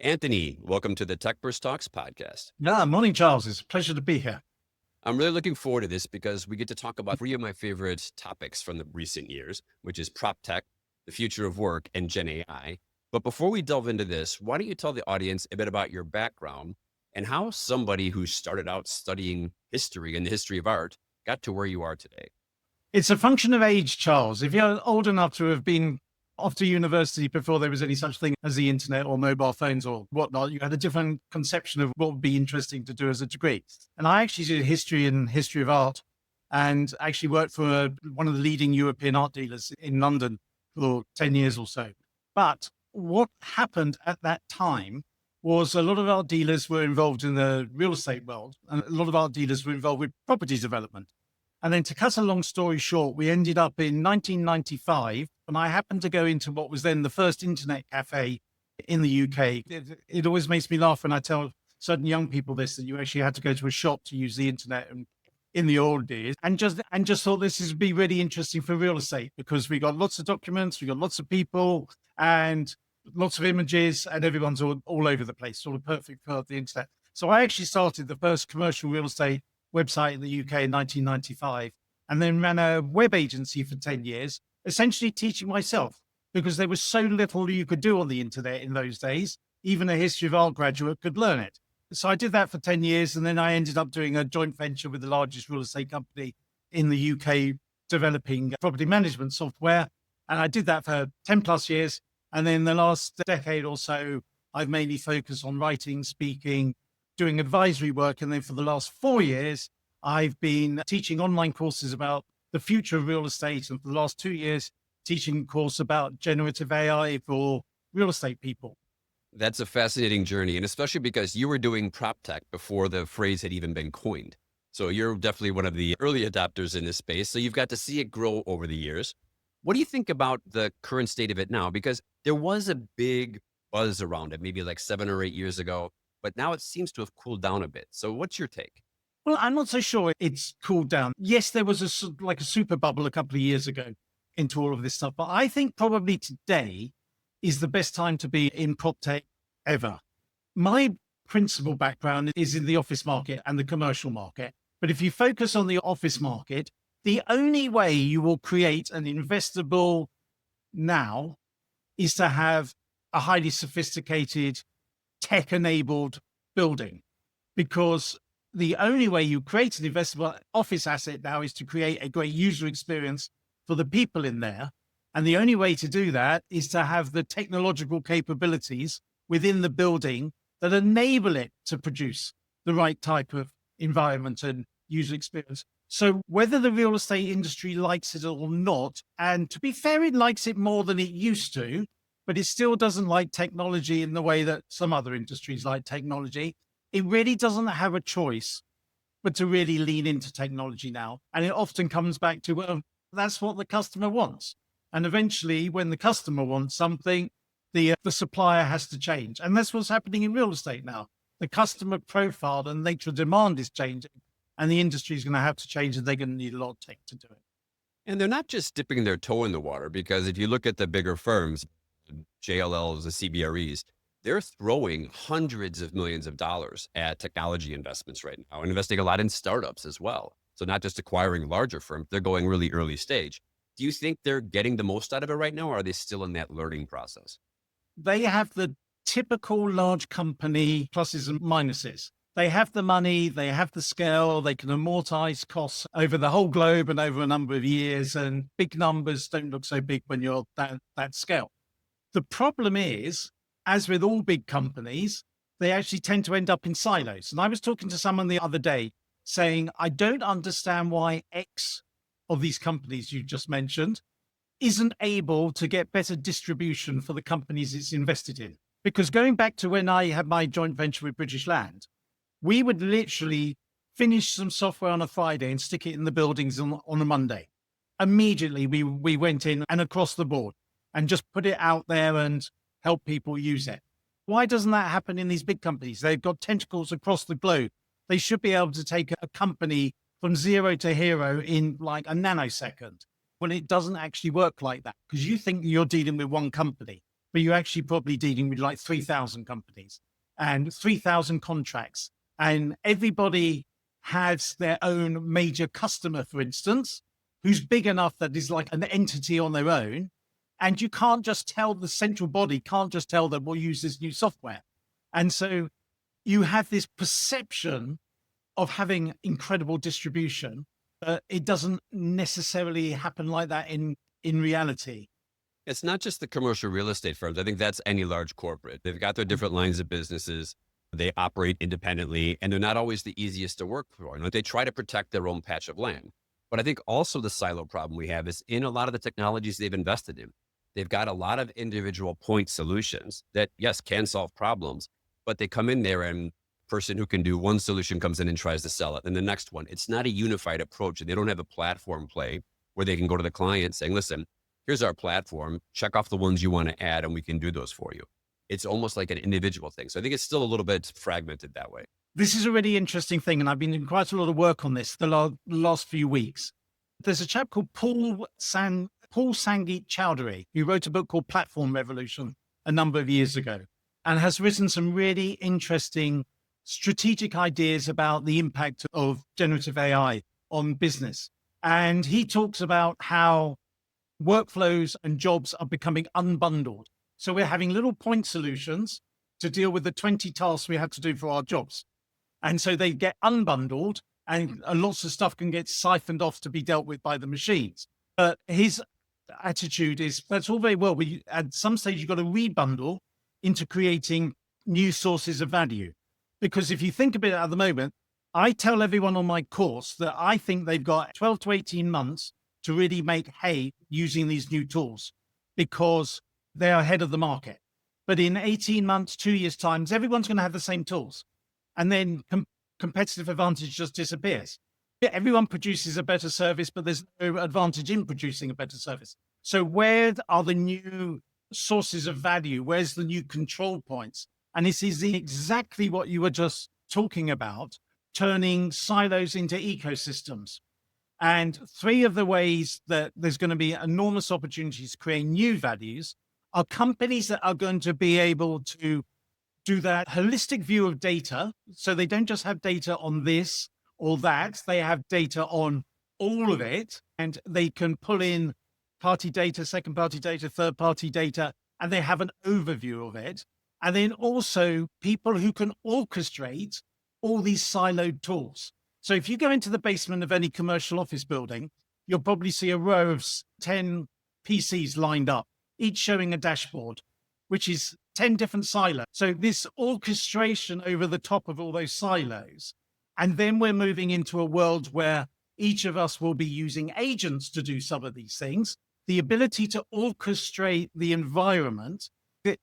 Antony, welcome to the Tech Burst Talks podcast. Yeah, morning, Charles. It's a pleasure to be here. I'm really looking forward to this because we get to talk about three of my favorite topics from the recent years, which is PropTech, the future of work, and GenAI. But before we delve into this, why don't you tell the audience a bit about your background and how somebody who started out studying history and the history of art got to where you are today? It's a function of age, Charles. If you're old enough to have been off to university before there was any such thing as the internet or mobile phones or whatnot, you had a different conception of what would be interesting to do as a degree. And I actually did history and history of art and actually worked for one of the leading European art dealers in London for 10 years or so. But what happened at that time was a lot of art dealers were involved in the real estate world, and a lot of art dealers were involved with property development. And then to cut a long story short, we ended up in 1995, and I happened to go into what was then the first internet cafe in the UK. It always makes me laugh when I tell certain young people this, that you actually had to go to a shop to use the internet and in the old days, and just thought this would be really interesting for real estate because we got lots of documents, we got lots of people and lots of images, and everyone's all over the place, sort of perfect for the internet. So I actually started the first commercial real estate website in the UK in 1995, and then ran a web agency for 10 years, essentially teaching myself because there was so little you could do on the internet in those days. Even a history of art graduate could learn it. So I did that for 10 years, and then I ended up doing a joint venture with the largest real estate company in the UK, developing property management software. And I did that for 10 plus years. And then the last decade or so, I've mainly focused on writing, speaking, doing advisory work. And then for the last 4 years, I've been teaching online courses about the future of real estate. And for the last 2 years, teaching a course about generative AI for real estate people. That's a fascinating journey, and especially because you were doing PropTech before the phrase had even been coined. So you're definitely one of the early adopters in this space. So you've got to see it grow over the years. What do you think about the current state of it now? Because there was a big buzz around it, maybe like 7 or 8 years ago, but now it seems to have cooled down a bit. So what's your take? Well, I'm not so sure it's cooled down. Yes, there was a super bubble a couple of years ago into all of this stuff, but I think probably today is the best time to be in PropTech ever. My principal background is in the office market and the commercial market. But if you focus on the office market, the only way you will create an investable now is to have a highly sophisticated tech-enabled building, because the only way you create an investable office asset now is to create a great user experience for the people in there. And the only way to do that is to have the technological capabilities within the building that enable it to produce the right type of environment and user experience. So whether the real estate industry likes it or not, and to be fair, it likes it more than it used to, but it still doesn't like technology in the way that some other industries like technology. It really doesn't have a choice but to really lean into technology now. And it often comes back to, well, that's what the customer wants. And eventually, when the customer wants something, the supplier has to change. And that's what's happening in real estate now. The customer profile and nature of demand is changing, and the industry is going to have to change, and they're going to need a lot of tech to do it. And they're not just dipping their toe in the water, because if you look at the bigger firms, JLLs, the CBREs, they're throwing hundreds of millions of dollars at technology investments right now, and investing a lot in startups as well. So not just acquiring larger firms, they're going really early stage. Do you think they're getting the most out of it right now, or are they still in that learning process? They have the typical large company pluses and minuses. They have the money, they have the scale, they can amortize costs over the whole globe and over a number of years. And big numbers don't look so big when you're that scale. The problem is, as with all big companies, they actually tend to end up in silos. And I was talking to someone the other day saying, I don't understand why X of these companies you just mentioned isn't able to get better distribution for the companies it's invested in. Because going back to when I had my joint venture with British Land, we would literally finish some software on a Friday and stick it in the buildings on a Monday. Immediately, we went in and across the board and just put it out there and help people use it. Why doesn't that happen in these big companies? They've got tentacles across the globe. They should be able to take a company from zero to hero in like a nanosecond. When it doesn't actually work like that, because you think you're dealing with one company. but you're actually probably dealing with like 3,000 companies and 3,000 contracts. And everybody has their own major customer, for instance, who's big enough that is like an entity on their own. And you can't just tell the central body, can't just tell them we'll use this new software. And so you have this perception of having incredible distribution, but it doesn't necessarily happen like that in reality. It's not just the commercial real estate firms. I think that's any large corporate. They've got their different lines of businesses. They operate independently, and they're not always the easiest to work for. You know, they try to protect their own patch of land. But I think also the silo problem we have is in a lot of the technologies they've invested in. They've got a lot of individual point solutions that, yes, can solve problems, but they come in there and person who can do one solution comes in and tries to sell it. And the next one, it's not a unified approach. And they don't have a platform play where they can go to the client saying, listen, here's our platform, check off the ones you want to add and we can do those for you. It's almost like an individual thing. So I think it's still a little bit fragmented that way. This is a really interesting thing. And I've been doing quite a lot of work on this the last few weeks. There's a chap called Paul Sangeet Chowdhury, who wrote a book called Platform Revolution a number of years ago and has written some really interesting strategic ideas about the impact of generative AI on business. And he talks about how workflows and jobs are becoming unbundled. So we're having little point solutions to deal with the 20 tasks we have to do for our jobs. And so they get unbundled and lots of stuff can get siphoned off to be dealt with by the machines. But his attitude is that's all very well. At some stage, you've got to rebundle into creating new sources of value. Because if you think about it at the moment, I tell everyone on my course that I think they've got 12 to 18 months to really make hay using these new tools because they are ahead of the market. But in 18 months, 2 years' time, everyone's going to have the same tools. And then competitive advantage just disappears. Yeah, everyone produces a better service, but there's no advantage in producing a better service. So where are the new sources of value? Where's the new control points? And this is exactly what you were just talking about, turning silos into ecosystems. And three of the ways that there's going to be enormous opportunities to create new values are companies that are going to be able to do that holistic view of data. So they don't just have data on this or that, they have data on all of it, and they can pull in party data, second party data, third party data, and they have an overview of it. And then also people who can orchestrate all these siloed tools. So if you go into the basement of any commercial office building, you'll probably see a row of 10 PCs lined up, each showing a dashboard, which is 10 different silos. So this orchestration over the top of all those silos. And then we're moving into a world where each of us will be using agents to do some of these things. The ability to orchestrate the environment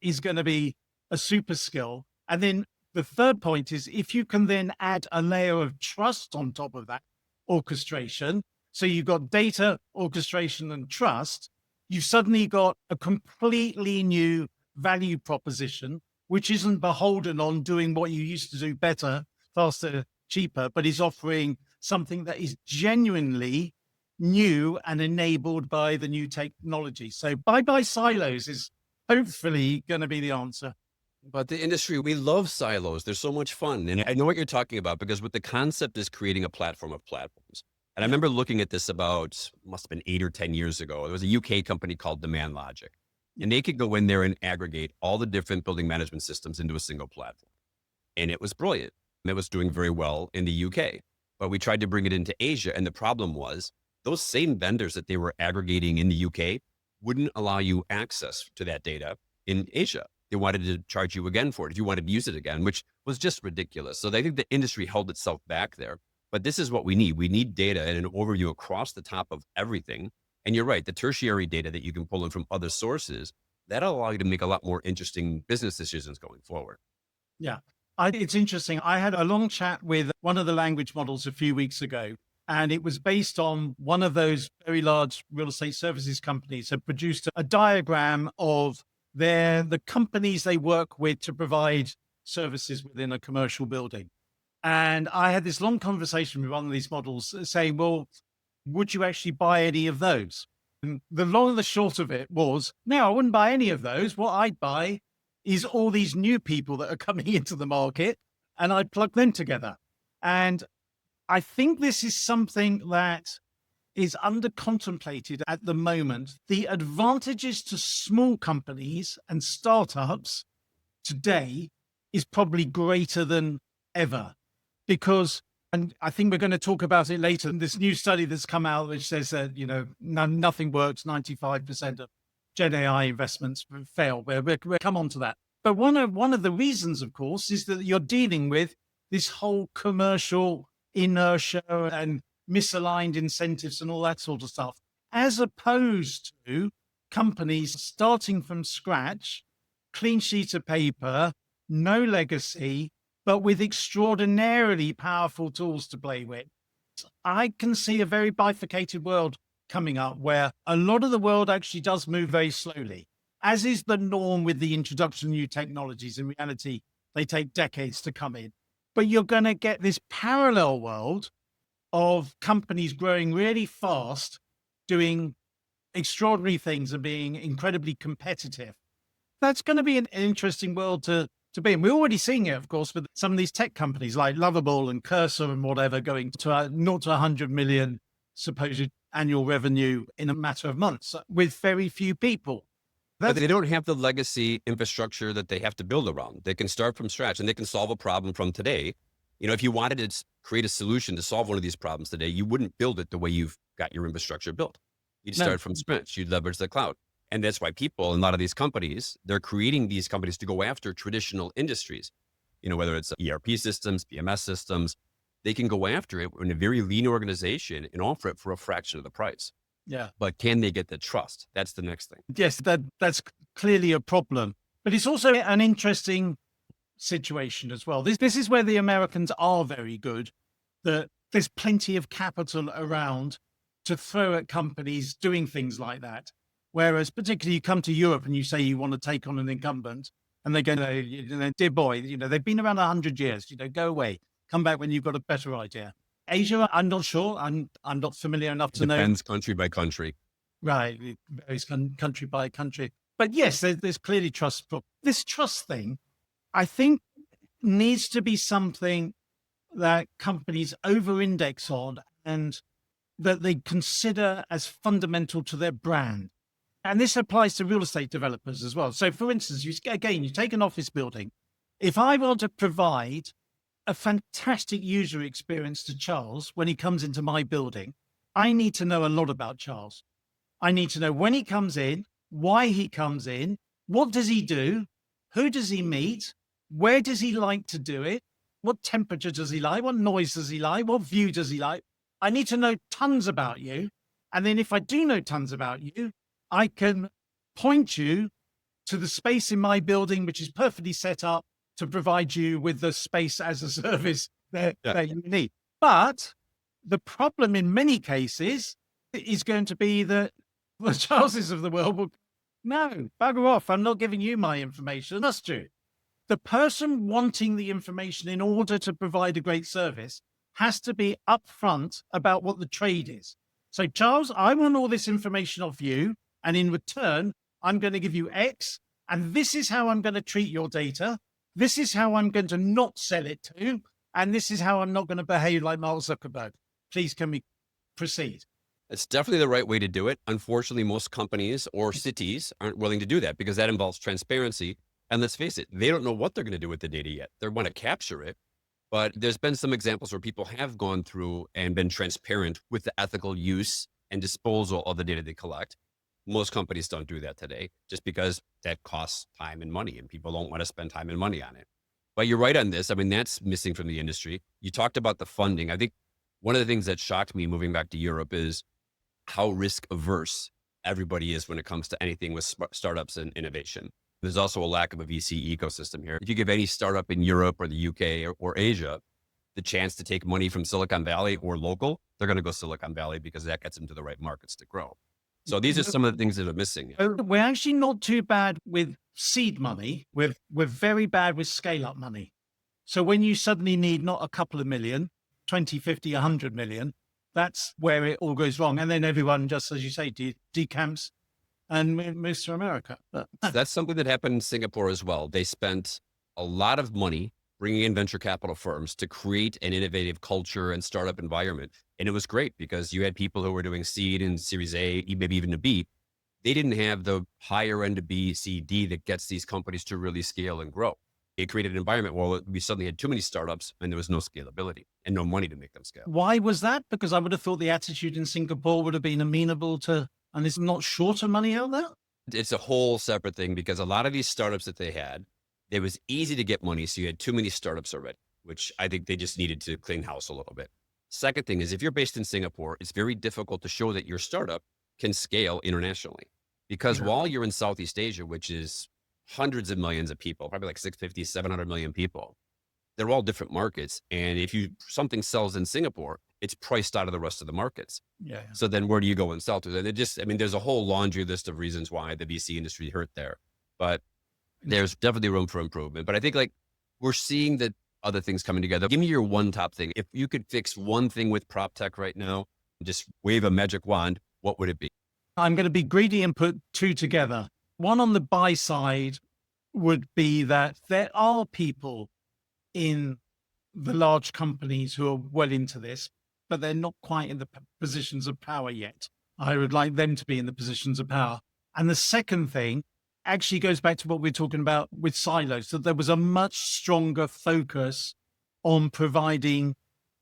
is going to be a super skill. And then the third point is if you can then add a layer of trust on top of that orchestration, so you've got data, orchestration, and trust, you've suddenly got a completely new value proposition, which isn't beholden on doing what you used to do better, faster, cheaper, but is offering something that is genuinely new and enabled by the new technology. So bye-bye silos is hopefully going to be the answer. But the industry, we love silos. They're so much fun. And I know what you're talking about because what the concept is creating a platform of platforms. And I remember looking at this about, must have been 8 or 10 years ago. There was a UK company called Demand Logic, and they could go in there and aggregate all the different building management systems into a single platform. And it was brilliant. And it was doing very well in the UK. But we tried to bring it into Asia. And the problem was those same vendors that they were aggregating in the UK wouldn't allow you access to that data in Asia. They wanted to charge you again for it if you wanted to use it again, which was just ridiculous. So I think the industry held itself back there. But this is what we need. We need data and an overview across the top of everything. And you're right, the tertiary data that you can pull in from other sources, that'll allow you to make a lot more interesting business decisions going forward. Yeah, it's interesting. I had a long chat with one of the language models a few weeks ago, and it was based on one of those very large real estate services companies had produced a diagram of the companies they work with to provide services within a commercial building. And I had this long conversation with one of these models saying, well, would you actually buy any of those? And the long and the short of it was, no, I wouldn't buy any of those. What I'd buy is all these new people that are coming into the market, and I'd plug them together. And I think this is something that is under contemplated at the moment. The advantages to small companies and startups today is probably greater than ever, because, and I think we're going to talk about it later, this new study that's come out which says that, nothing works, 95% of GenAI investments fail. We'll come on to that. But one of the reasons, of course, is that you're dealing with this whole commercial inertia and misaligned incentives and all that sort of stuff, as opposed to companies starting from scratch, clean sheet of paper, no legacy, but with extraordinarily powerful tools to play with. I can see a very bifurcated world coming up where a lot of the world actually does move very slowly, as is the norm with the introduction of new technologies. In reality, they take decades to come in. But you're going to get this parallel world of companies growing really fast, doing extraordinary things and being incredibly competitive. That's going to be an interesting world to be in. We're already seeing it, of course, with some of these tech companies like Lovable and Cursor and whatever, going to 0 to 100 million supposed annual revenue in a matter of months with very few people. But they don't have the legacy infrastructure that they have to build around. They can start from scratch and they can solve a problem from today. If you wanted to create a solution to solve one of these problems today, you wouldn't build it the way you've got your infrastructure built. You'd start from scratch. You'd leverage the cloud. And that's why people in a lot of these companies, they're creating these companies to go after traditional industries. Whether it's ERP systems, PMS systems, they can go after it in a very lean organization and offer it for a fraction of the price. Yeah. But can they get the trust? That's the next thing. Yes, that's clearly a problem. But it's also an interesting situation as well. This is where the Americans are very good, that there's plenty of capital around to throw at companies doing things like that. Whereas particularly you come to Europe and you say you want to take on an incumbent and they go, dear boy, they've been around 100 years, go away, come back when you've got a better idea. Asia, I'm not sure. I'm not familiar enough to know. Depends country by country. Right. It varies country by country. But yes, there's clearly trust. This trust thing, I think, needs to be something that companies over-index on and that they consider as fundamental to their brand. And this applies to real estate developers as well. So for instance, you take an office building. If I want to provide a fantastic user experience to Charles when he comes into my building, I need to know a lot about Charles. I need to know when he comes in, why he comes in, what does he do, who does he meet, where does he like to do it, what temperature does he like, what noise does he like, what view does he like. I need to know tons about you. And then if I do know tons about you, I can point you to the space in my building, which is perfectly set up to provide you with the space as a service that you need. But the problem in many cases is going to be that the Charleses of the world will, no, bugger off. I'm not giving you my information. That's true. The person wanting the information in order to provide a great service has to be upfront about what the trade is. So, Charles, I want all this information off you. And in return, I'm going to give you X. And this is how I'm going to treat your data. This is how I'm going to not sell it to. And this is how I'm not going to behave like Mark Zuckerberg. Please, can we proceed? It's definitely the right way to do it. Unfortunately, most companies or cities aren't willing to do that because that involves transparency. And let's face it, they don't know what they're going to do with the data yet. They want to capture it. But there's been some examples where people have gone through and been transparent with the ethical use and disposal of the data they collect. Most companies don't do that today just because that costs time and money and people don't want to spend time and money on it. But you're right on this. I mean, that's missing from the industry. You talked about the funding. I think one of the things that shocked me moving back to Europe is how risk averse everybody is when it comes to anything with startups and innovation. There's also a lack of a VC ecosystem here. If you give any startup in Europe or the UK or Asia the chance to take money from Silicon Valley or local, they're going to go Silicon Valley because that gets them to the right markets to grow. So these are some of the things that are missing. We're actually not too bad with seed money. We're very bad with scale-up money. So when you suddenly need not a couple of million, 20, 50, 100 million, That's where it all goes wrong. And then everyone, just as you say, decamps and moves to America. But So that's something that happened in Singapore as well. They spent a lot of money bringing in venture capital firms to create an innovative culture and startup environment. And it was great because you had people who were doing seed and series A, maybe even a B. They didn't have the higher end of B, C, D that gets these companies to really scale and grow. It created an environment where we suddenly had too many startups and there was no scalability and no money to make them scale. why was that? Because I would have thought the attitude in Singapore would have been amenable to, and it's not short of money out there. It's a whole separate thing because a lot of these startups that they had, it was easy to get money. So you had too many startups already, which I think they just needed to clean house a little bit. Second thing is if you're based in Singapore, it's very difficult to show that your startup can scale internationally because while you're in Southeast Asia, which is hundreds of millions of people, probably like 650, 700 million people, they're all different markets. And if something sells in Singapore, it's priced out of the rest of the markets. Yeah. So then where do you go and sell to? And there's a whole laundry list of reasons why the VC industry hurt there, but there's definitely room for improvement. But I think like we're seeing that other things coming together. Give me your one top thing. If you could fix one thing with PropTech right now, just wave a magic wand, what would it be? I'm going to be greedy and put two together. One on the buy side would be that there are people in the large companies who are well into this, but they're not quite in the positions of power yet. I would like them to be in the positions of power. And the second thing actually goes back to what we we're talking about with SILOS, that there was a much stronger focus on providing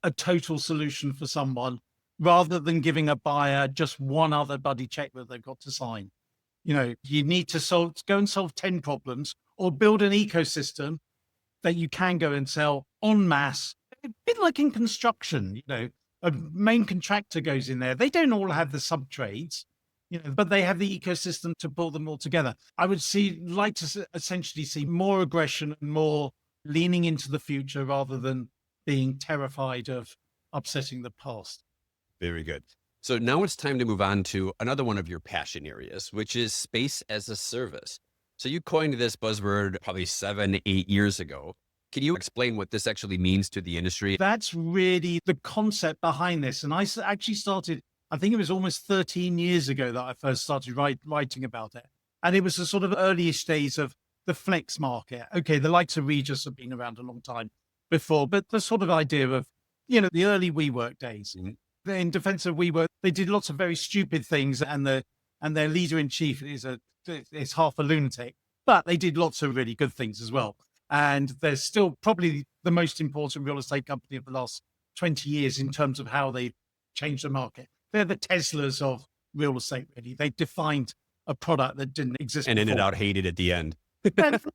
a total solution for someone rather than giving a buyer just one other bloody check that they've got to sign. You need to go and solve 10 problems or build an ecosystem that you can go and sell en masse. A bit like in construction, a main contractor goes in there. They don't all have the sub trades, but they have the ecosystem to pull them all together. I would like to essentially see more aggression and more leaning into the future rather than being terrified of upsetting the past. Very good. So now it's time to move on to another one of your passion areas, which is space as a service. So you coined this buzzword probably 7, 8 years ago. Can you explain what this actually means to the industry? That's really the concept behind this. And I actually started, I think it was almost 13 years ago that I first started writing about it. And it was the sort of earliest days of the flex market. Okay, the likes of Regis have been around a long time before, but the sort of idea of, the early WeWork days. Mm-hmm. In defense of WeWork, they did lots of very stupid things, and their leader in chief is half a lunatic, but they did lots of really good things as well. And they're still probably the most important real estate company of the last 20 years in terms of how they changed the market. They're the Teslas of real estate, really. They defined a product that didn't exist and before. Ended out hated at the end.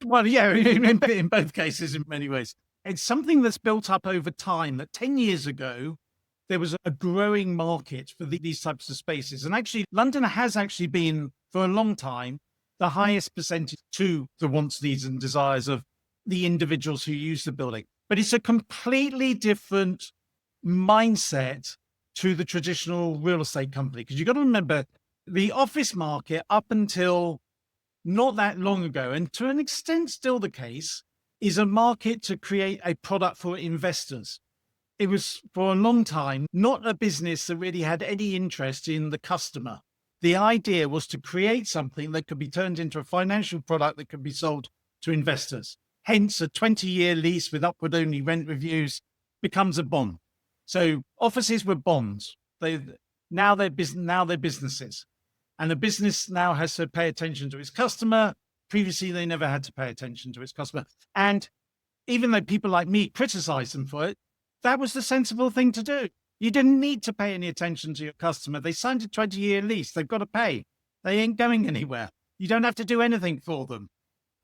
Well, yeah, in both cases, in many ways. It's something that's built up over time, that 10 years ago, there was a growing market for these types of spaces. And actually, London has actually been, for a long time, the highest percentage to the wants, needs, and desires of the individuals who use the building. But it's a completely different mindset to the traditional real estate company. Because you've got to remember, the office market up until not that long ago, and to an extent still the case, is a market to create a product for investors. It was for a long time not a business that really had any interest in the customer. The idea was to create something that could be turned into a financial product that could be sold to investors. Hence, a 20-year lease with upward-only rent reviews becomes a bond. So offices were bonds. Now they're businesses. And the business now has to pay attention to its customer. Previously, they never had to pay attention to its customer. And even though people like me criticize them for it, that was the sensible thing to do. You didn't need to pay any attention to your customer. They signed a 20-year lease. They've got to pay. They ain't going anywhere. You don't have to do anything for them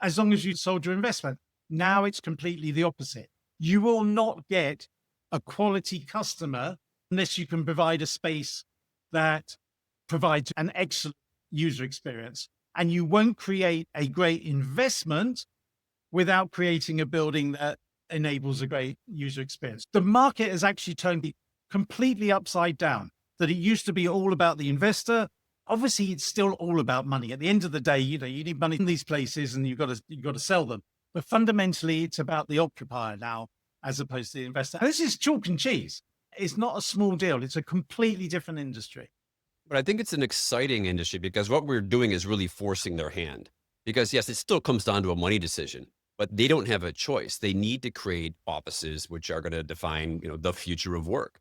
as long as you sold your investment. Now it's completely the opposite. You will not get a quality customer unless you can provide a space that provides an excellent user experience. And you won't create a great investment without creating a building that enables a great user experience. The market has actually turned completely upside down, that it used to be all about the investor. Obviously, it's still all about money. At the end of the day, you need money in these places and you've got to sell them. But fundamentally, it's about the occupier now, as opposed to the investor. And this is chalk and cheese. It's not a small deal. It's a completely different industry. But I think it's an exciting industry because what we're doing is really forcing their hand. Because yes, it still comes down to a money decision, but they don't have a choice. They need to create offices which are going to define, the future of work.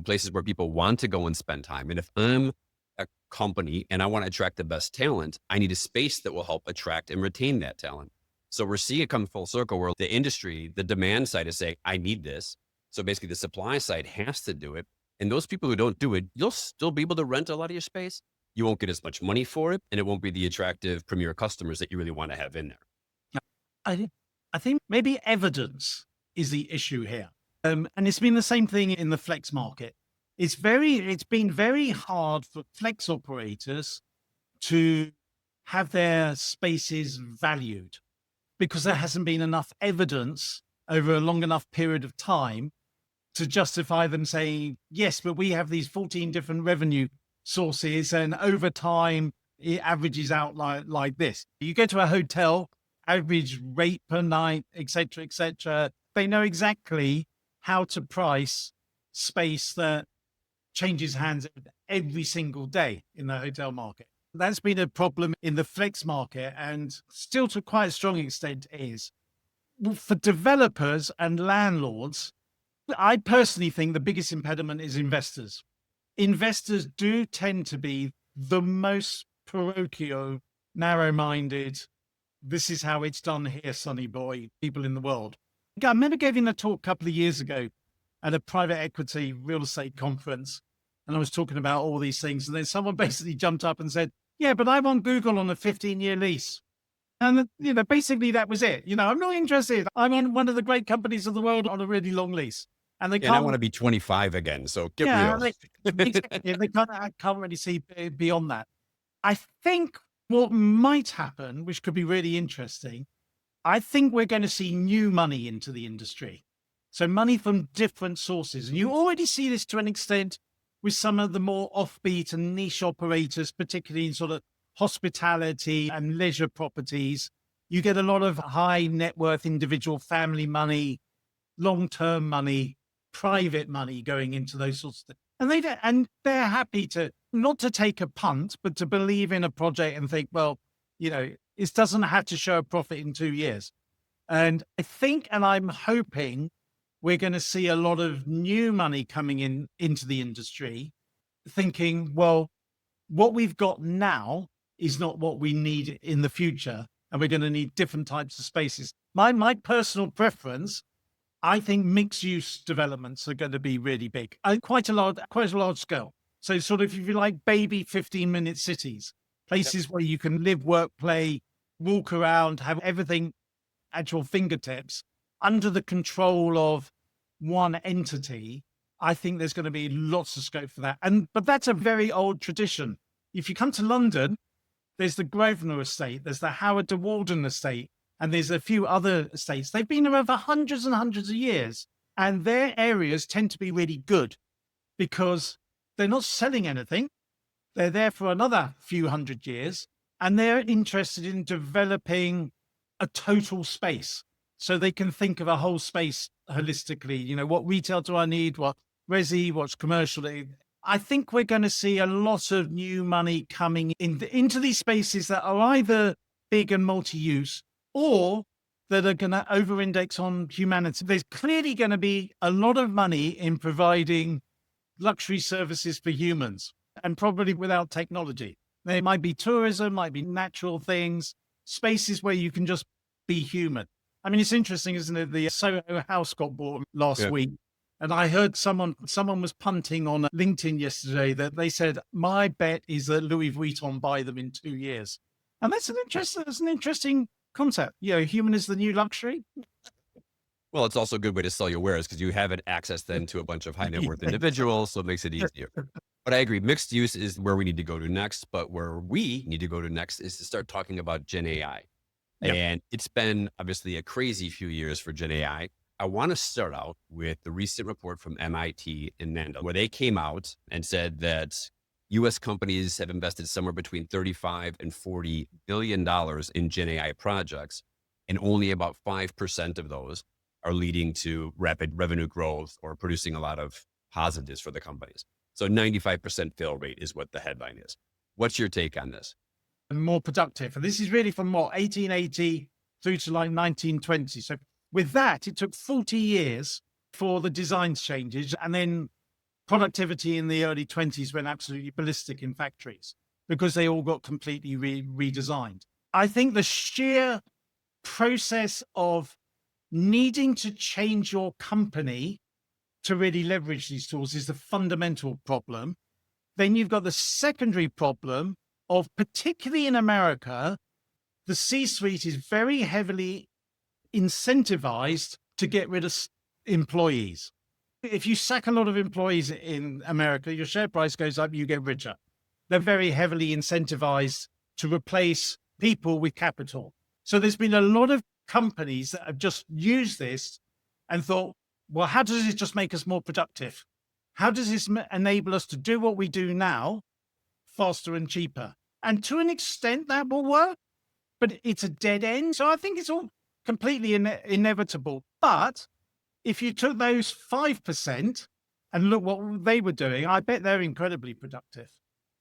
Places where people want to go and spend time. And if I'm a company and I want to attract the best talent, I need a space that will help attract and retain that talent. So we're seeing it come full circle where the industry, the demand side is saying, I need this. So basically the supply side has to do it. And those people who don't do it, you'll still be able to rent a lot of your space. You won't get as much money for it, and it won't be the attractive premier customers that you really want to have in there. I think maybe evidence is the issue here. And it's been the same thing in the flex market. It's been very hard for flex operators to have their spaces valued because there hasn't been enough evidence over a long enough period of time to justify them saying, yes, but we have these 14 different revenue sources and over time it averages out like this. You go to a hotel, average rate per night, et cetera, they know exactly how to price space that changes hands every single day in the hotel market. That's been a problem in the flex market, and still to quite a strong extent is for developers and landlords. I personally think the biggest impediment is investors. Investors do tend to be the most parochial, narrow-minded, this is how it's done here, sonny boy, people in the world. I remember giving a talk a couple of years ago at a private equity real estate conference, and I was talking about all these things. And then someone basically jumped up and said, yeah, but I'm on Google on a 15-year lease. And, basically that was it. I'm not interested. I'm on one of the great companies of the world on a really long lease. And they I want to be 25 again. So get real. I can't really see beyond that. I think what might happen, which could be really interesting, I think we're going to see new money into the industry. So money from different sources. And you already see this to an extent with some of the more offbeat and niche operators, particularly in sort of hospitality and leisure properties. You get a lot of high net worth individual family money, long-term money, private money going into those sorts of things. And they're happy to not to take a punt, but to believe in a project and think, well, it doesn't have to show a profit in 2 years. And I think, and I'm hoping, we're going to see a lot of new money coming into the industry, thinking, well, what we've got now is not what we need in the future, and we're going to need different types of spaces. My personal preference, I think mixed use developments are going to be really big, quite a large scale. So sort of, if you like, baby 15-minute cities, places where you can live, work, play, walk around, have everything at your fingertips under the control of one entity. I think there's going to be lots of scope for that. But that's a very old tradition. If you come to London, there's the Grosvenor estate, there's the Howard de Walden estate, and there's a few other estates. They've been around for hundreds and hundreds of years, and their areas tend to be really good because they're not selling anything. They're there for another few hundred years, and they're interested in developing a total space so they can think of a whole space holistically. What retail do I need? What resi? What's commercial? I think we're going to see a lot of new money coming into these spaces that are either big and multi-use or that are going to over-index on humanity. There's clearly going to be a lot of money in providing luxury services for humans, and probably without technology. There might be tourism, might be natural things, spaces where you can just be human. I mean, it's interesting, isn't it? The Soho house got bought last week. And I heard someone was punting on LinkedIn yesterday that they said, my bet is that Louis Vuitton buy them in 2 years. And that's an interesting concept. Human is the new luxury. Well, it's also a good way to sell your wares because you have an access then to a bunch of high net worth individuals. So it makes it easier. But I agree. Mixed use is where we need to go to next. But where we need to go to next is to start talking about GenAI. Yep. And it's been obviously a crazy few years for GenAI. I want to start out with the recent report from MIT and Nanda, where they came out and said that U.S. companies have invested somewhere between $35 and $40 billion in GenAI projects, and only about 5% of those are leading to rapid revenue growth or producing a lot of positives for the companies. So 95% fail rate is what the headline is. What's your take on this? And more productive. And this is really from what, 1880 through to like 1920. So with that, it took 40 years for the design changes. And then productivity in the early 20s went absolutely ballistic in factories because they all got completely redesigned. I think the sheer process of needing to change your company to really leverage these tools is the fundamental problem. Then you've got the secondary problem of, particularly in America, the C-suite is very heavily incentivized to get rid of employees. If you sack a lot of employees in America, your share price goes up, you get richer. They're very heavily incentivized to replace people with capital. So there's been a lot of companies that have just used this and thought, well, how does this just make us more productive? How does this enable us to do what we do now faster and cheaper? And to an extent that will work, but it's a dead end. So I think it's all completely inevitable. But if you took those 5% and look what they were doing, I bet they're incredibly productive.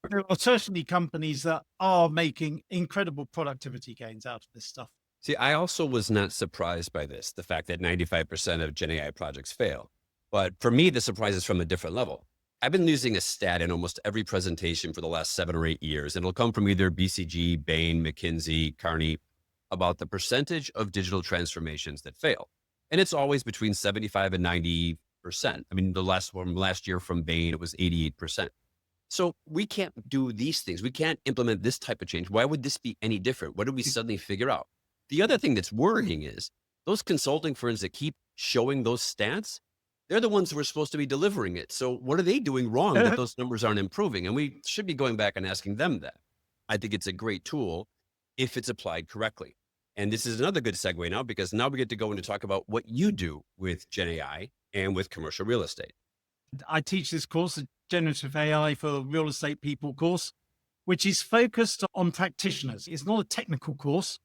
There are certainly companies that are making incredible productivity gains out of this stuff. See, I also was not surprised by this, the fact that 95% of GenAI projects fail. But for me, the surprise is from a different level. I've been using a stat in almost every presentation for the last 7 or 8 years, and it'll come from either BCG, Bain, McKinsey, Carney, about the percentage of digital transformations that fail. And it's always between 75 and 90%. I mean, the last one last year from Bain, it was 88%. So we can't do these things. We can't implement this type of change. Why would this be any different? What did we suddenly figure out? The other thing that's worrying is those consulting firms that keep showing those stats, they're the ones who are supposed to be delivering it. So what are they doing wrong that those numbers aren't improving? And we should be going back and asking them that. I think it's a great tool if it's applied correctly. And this is another good segue now, because now we get to go into talk about what you do with GenAI and with commercial real estate. I teach this course, the Generative AI for Real Estate People course, which is focused on practitioners. It's not a technical course.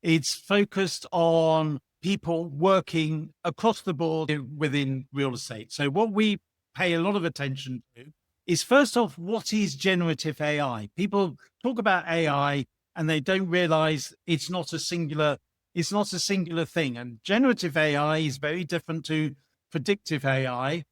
It's focused on people working across the board within real estate. So what we pay a lot of attention to is, first off, what is generative AI? People talk about AI and they don't realize it's not a singular thing. And generative AI is very different to predictive AI.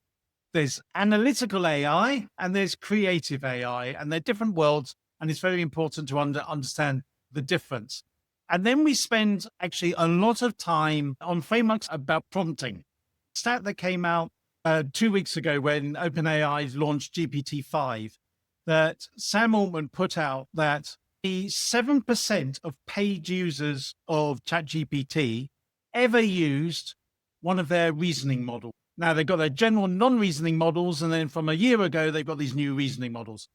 There's analytical AI and there's creative AI, and they're different worlds. And it's very important to understand the difference. And then we spend actually a lot of time on frameworks about prompting. Stat that came out 2 weeks ago when OpenAI launched GPT-5, that Sam Altman put out that the 7% of paid users of ChatGPT ever used one of their reasoning models. Now, they've got their general non-reasoning models, and then from a year ago, they've got these new reasoning models.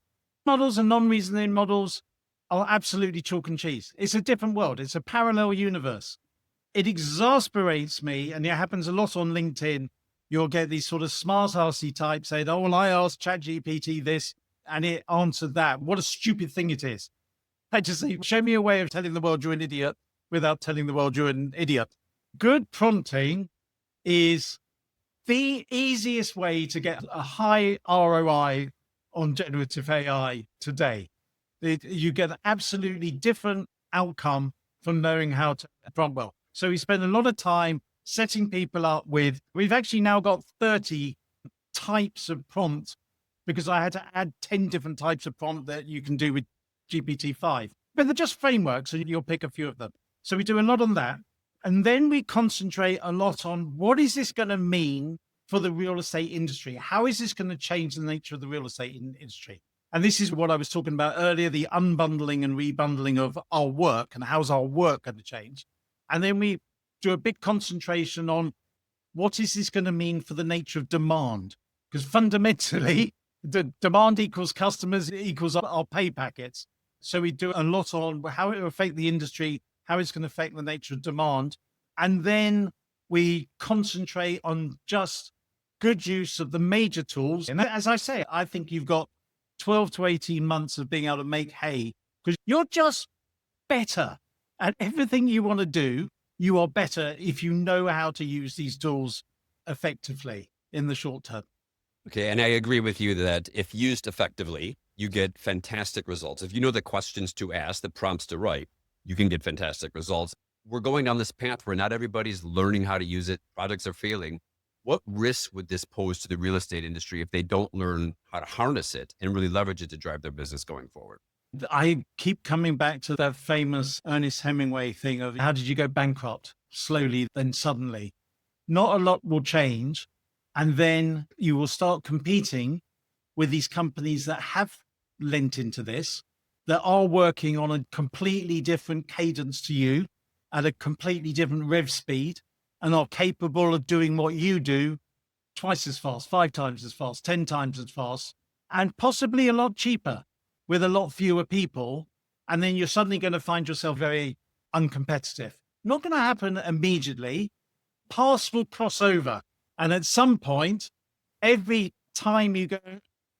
Models and non-reasoning models are absolutely chalk and cheese. It's a different world. It's a parallel universe. It exasperates me, and it happens a lot on LinkedIn. You'll get these sort of smart-arsey types saying, oh, well, I asked ChatGPT this, and it answered that. What a stupid thing it is. I just say, show me a way of telling the world you're an idiot without telling the world you're an idiot. Good prompting is the easiest way to get a high ROI on generative AI today. You get an absolutely different outcome from knowing how to prompt well. So we spend a lot of time setting people up with, we've actually now got 30 types of prompt, because I had to add 10 different types of prompt that you can do with GPT-5. But they're just frameworks, and you'll pick a few of them. So we do a lot on that. And then we concentrate a lot on, what is this going to mean for the real estate industry? How is this going to change the nature of the real estate industry? And this is what I was talking about earlier, the unbundling and rebundling of our work, and how's our work going to change? And then we do a big concentration on, what is this going to mean for the nature of demand? Because fundamentally, the demand equals customers equals our pay packets. So we do a lot on how it will affect the industry, how it's going to affect the nature of demand. And then we concentrate on just good use of the major tools. And as I say, I think you've got 12 to 18 months of being able to make hay, because you're just better at everything you want to do. You are better if you know how to use these tools effectively in the short term. Okay. And I agree with you that if used effectively, you get fantastic results. If you know the questions to ask, the prompts to write, you can get fantastic results. We're going down this path where not everybody's learning how to use it. Projects are failing. What risks would this pose to the real estate industry if they don't learn how to harness it and really leverage it to drive their business going forward? I keep coming back to that famous Ernest Hemingway thing of how did you go bankrupt? Slowly, then suddenly. Not a lot will change. And then you will start competing with these companies that have lent into this, that are working on a completely different cadence to you at a completely different rev speed and are capable of doing what you do twice as fast, 5 times as fast, 10 times as fast, and possibly a lot cheaper with a lot fewer people. And then you're suddenly going to find yourself very uncompetitive. Not going to happen immediately. Paths will cross over. And at some point, every time you go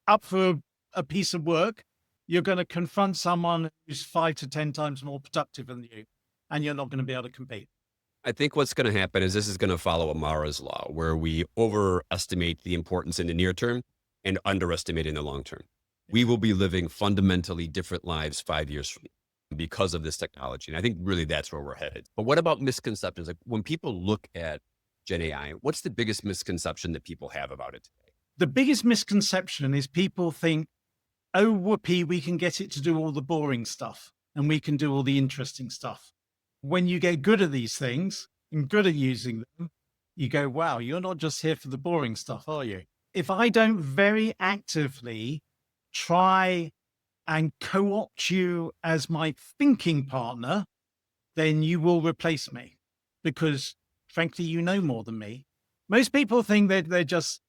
up for a piece of work, you're going to confront someone who's 5 to 10 times more productive than you, and you're not going to be able to compete. I think what's going to happen is this is going to follow Amara's law, where we overestimate the importance in the near term and underestimate in the long term. We will be living fundamentally different lives 5 years from now because of this technology. And I think really that's where we're headed. But what about misconceptions? Like when people look at Gen AI, what's the biggest misconception that people have about it today? The biggest misconception is people think, oh, whoopee, we can get it to do all the boring stuff and we can do all the interesting stuff. When you get good at these things and good at using them, you go, wow, you're not just here for the boring stuff, are you? If I don't very actively try and co-opt you as my thinking partner, then you will replace me because frankly, you know more than me. Most people think that they're just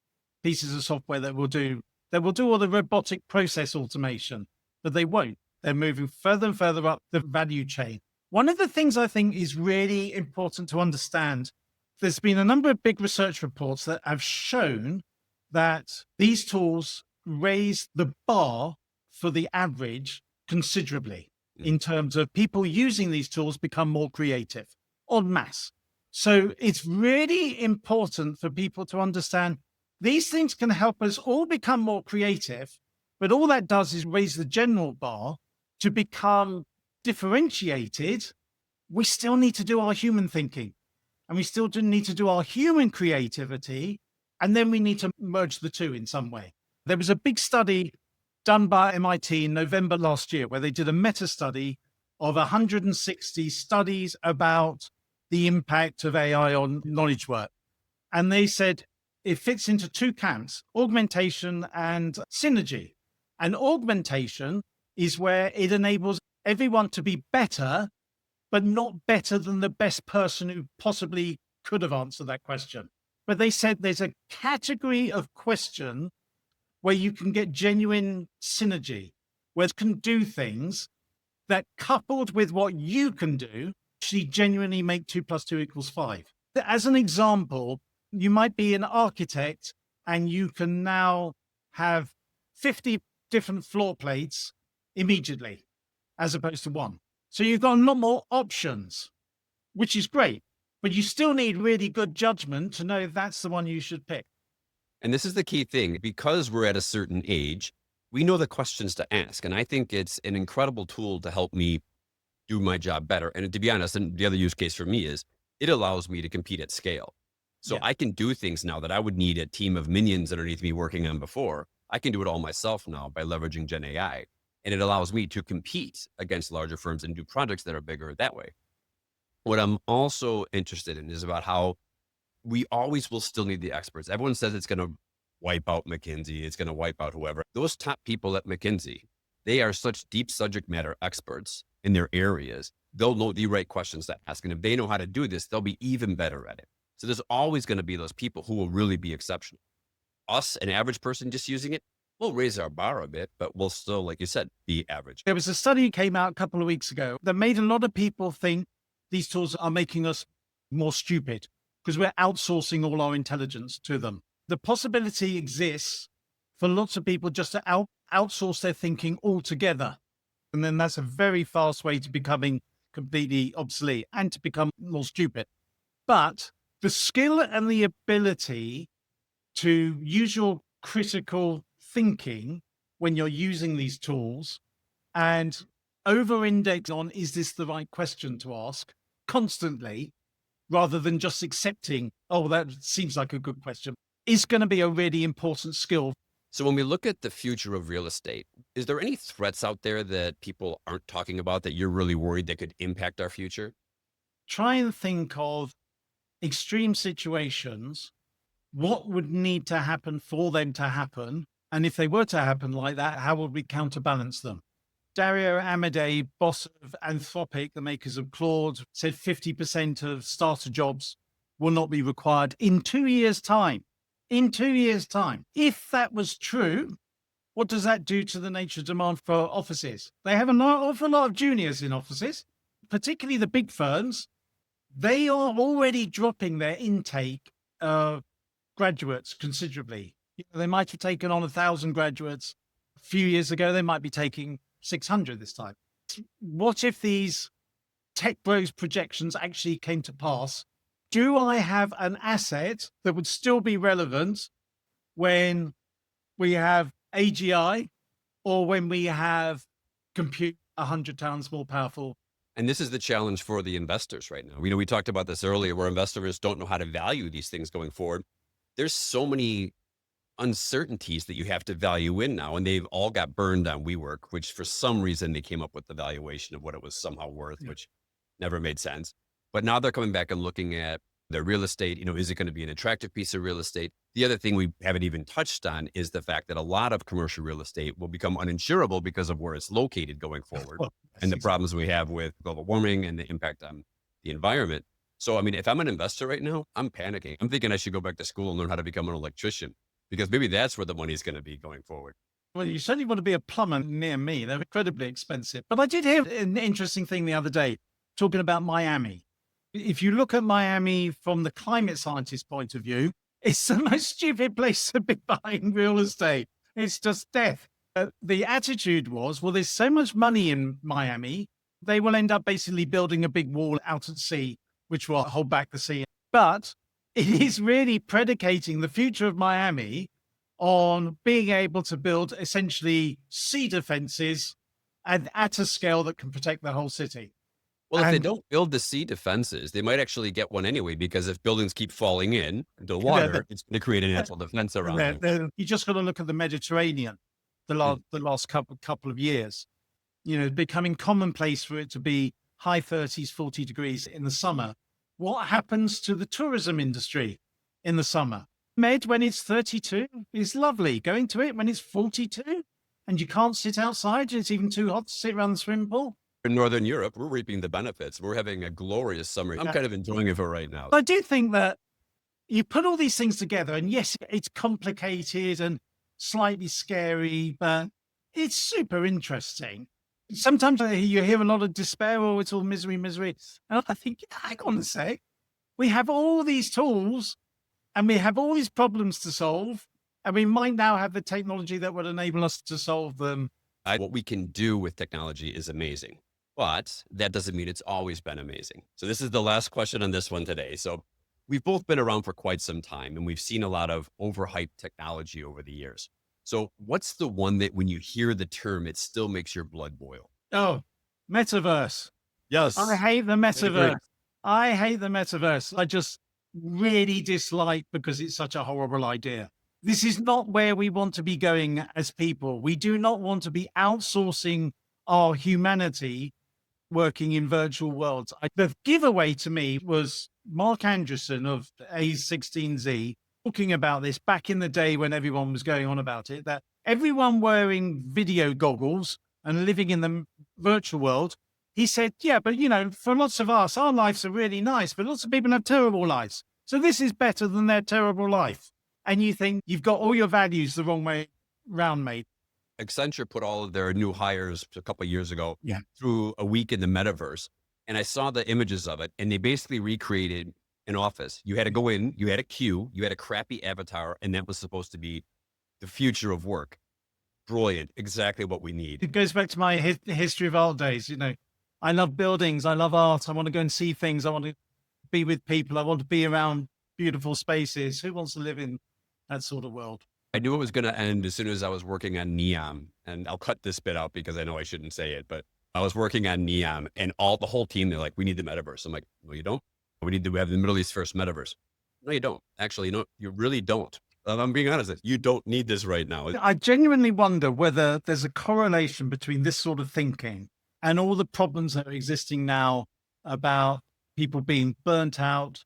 pieces of software that will do all the robotic process automation, but they won't. They're moving further and further up the value chain. One of the things I think is really important to understand, there's been a number of big research reports that have shown that these tools raise the bar for the average considerably in terms of people using these tools become more creative en masse. So it's really important for people to understand these things can help us all become more creative, but all that does is raise the general bar to become differentiated. We still need to do our human thinking and we still do need to do our human creativity. And then we need to merge the two in some way. There was a big study done by MIT in November last year, where they did a meta study of 160 studies about the impact of AI on knowledge work. And they said it fits into two camps, augmentation and synergy. And augmentation is where it enables everyone to be better, but not better than the best person who possibly could have answered that question. But they said there's a category of question where you can get genuine synergy, where it can do things that coupled with what you can do, actually genuinely make 2 + 2 = 5. As an example, you might be an architect and you can now have 50 different floor plates immediately, as opposed to one. So you've got a lot more options, which is great, but you still need really good judgment to know if that's the one you should pick. And this is the key thing, because we're at a certain age, we know the questions to ask. And I think it's an incredible tool to help me do my job better. And to be honest, and the other use case for me is it allows me to compete at scale. So Yeah. I can do things now that I would need a team of minions underneath me working on before. I can do it all myself now by leveraging Gen AI. And it allows me to compete against larger firms and do projects that are bigger that way. What I'm also interested in is about how we always will still need the experts. Everyone says it's going to wipe out McKinsey. It's going to wipe out whoever. Those top people at McKinsey, they are such deep subject matter experts in their areas. They'll know the right questions to ask. And if they know how to do this, they'll be even better at it. So there's always going to be those people who will really be exceptional. Us, an average person just using it, we'll raise our bar a bit, but we'll still, like you said, be average. There was a study that came out a couple of weeks ago that made a lot of people think these tools are making us more stupid because we're outsourcing all our intelligence to them. The possibility exists for lots of people just to outsource their thinking altogether. And then that's a very fast way to becoming completely obsolete and to become more stupid. But the skill and the ability to use your critical thinking when you're using these tools and over index on, is this the right question to ask constantly, rather than just accepting, oh, that seems like a good question, is going to be a really important skill. So when we look at the future of real estate, is there any threats out there that people aren't talking about that you're really worried that could impact our future? Try and think of extreme situations. What would need to happen for them to happen? And if they were to happen like that, how would we counterbalance them? Dario Amodei, boss of Anthropic, the makers of Claude, said 50% of starter jobs will not be required in 2 years' time. In 2 years' time. If that was true, what does that do to the nature of demand for offices? They have an awful lot of juniors in offices, particularly the big firms. They are already dropping their intake of graduates considerably. They might have taken on 1,000 graduates a few years ago. They might be taking 600 this time. What if these tech bros projections actually came to pass? Do I have an asset that would still be relevant when we have AGI or when we have compute 100 times more powerful? And this is the challenge for the investors right now. We talked about this earlier, where investors don't know how to value these things going forward. There's so many uncertainties that you have to value in now, and they've all got burned on WeWork, which for some reason they came up with the valuation of what it was somehow worth, which never made sense. But now they're coming back and looking at the real estate. Is it going to be an attractive piece of real estate? The other thing we haven't even touched on is the fact that a lot of commercial real estate will become uninsurable because of where it's located going forward, and the problems we have with global warming and the impact on the environment. So, if I'm an investor right now, I'm panicking. I'm thinking I should go back to school and learn how to become an electrician, because maybe that's where the money's going to be going forward. Well, you certainly want to be a plumber near me. They're incredibly expensive. But I did hear an interesting thing the other day, talking about Miami. If you look at Miami from the climate scientist point of view, it's the most stupid place to be buying real estate. It's just death. The attitude was, well, there's so much money in Miami, they will end up basically building a big wall out at sea, which will hold back the sea. But it is really predicating the future of Miami on being able to build essentially sea defenses and at a scale that can protect the whole city. Well, if they don't build the sea defenses, they might actually get one anyway, because if buildings keep falling in the water, it's going to create a natural defense around them. You just got to look at the Mediterranean the last couple of years. Becoming commonplace for it to be high 30s, 40 degrees in the summer. What happens to the tourism industry in the summer? Med, when it's 32, is lovely. Going to it when it's 42 and you can't sit outside, it's even too hot to sit around the swimming pool. In Northern Europe, we're reaping the benefits. We're having a glorious summer. I'm kind of enjoying it for right now. I do think that you put all these things together, and yes, it's complicated and slightly scary, but it's super interesting. Sometimes you hear a lot of despair, oh, it's all misery, misery. And I think, hang on a sec. We have all these tools and we have all these problems to solve, and we might now have the technology that would enable us to solve them. What we can do with technology is amazing, but that doesn't mean it's always been amazing. So this is the last question on this one today. So we've both been around for quite some time, and we've seen a lot of overhyped technology over the years. So what's the one that when you hear the term, it still makes your blood boil? Oh, metaverse. Yes. I hate the metaverse. I hate the metaverse. I just really dislike, because it's such a horrible idea. This is not where we want to be going as people. We do not want to be outsourcing our humanity working in virtual worlds. The giveaway to me was Mark Anderson of A16Z talking about this back in the day when everyone was going on about it, that everyone wearing video goggles and living in the virtual world. He said, yeah, but for lots of us, our lives are really nice, but lots of people have terrible lives. So this is better than their terrible life. And you think you've got all your values the wrong way round, mate. Accenture put all of their new hires a couple of years ago through a week in the metaverse. And I saw the images of it, and they basically recreated an office. You had to go in, you had a queue, you had a crappy avatar, and that was supposed to be the future of work. Brilliant. Exactly what we need. It goes back to my history of art days. I love buildings. I love art. I want to go and see things. I want to be with people. I want to be around beautiful spaces. Who wants to live in that sort of world? I knew it was going to end as soon as I was working on Neon, and I'll cut this bit out because I know I shouldn't say it, but I was working on Neon and the whole team, they're like, we need the metaverse. I'm like, no, you don't. We have the Middle East first metaverse. No, you don't. Actually, no, you really don't. I'm being honest. You don't need this right now. I genuinely wonder whether there's a correlation between this sort of thinking and all the problems that are existing now about people being burnt out,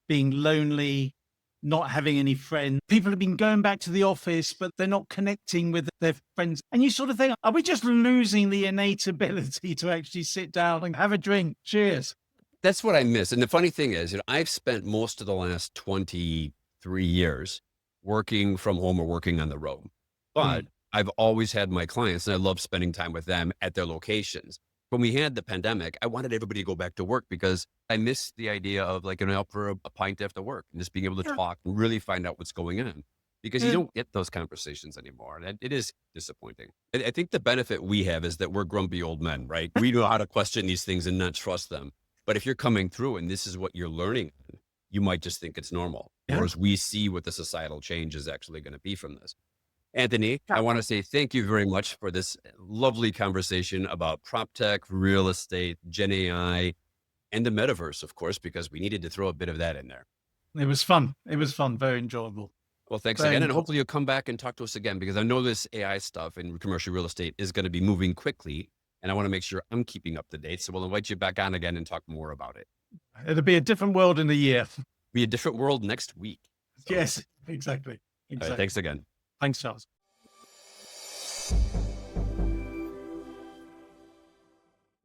being lonely, not having any friends. People have been going back to the office, but they're not connecting with their friends. And you sort of think, are we just losing the innate ability to actually sit down and have a drink? Cheers. That's what I miss. And the funny thing is, I've spent most of the last 23 years working from home or working on the road, but I've always had my clients and I love spending time with them at their locations. When we had the pandemic, I wanted everybody to go back to work because I missed the idea of like going out for a pint after work and just being able to talk and really find out what's going on, because you don't get those conversations anymore. And it is disappointing. I think the benefit we have is that we're grumpy old men, right? We know how to question these things and not trust them. But if you're coming through and this is what you're learning, you might just think it's normal. Whereas we see what the societal change is actually going to be from this. Anthony, I want to say thank you very much for this lovely conversation about PropTech, real estate, GenAI, and the metaverse, of course, because we needed to throw a bit of that in there. It was fun. It was fun. Very enjoyable. Well, thanks again. And hopefully you'll come back and talk to us again, because I know this AI stuff in commercial real estate is going to be moving quickly. And I want to make sure I'm keeping up to date. So we'll invite you back on again and talk more about it. It'll be a different world in a year. Be a different world next week. So. Yes, exactly. All right, thanks again. Thanks, Charles.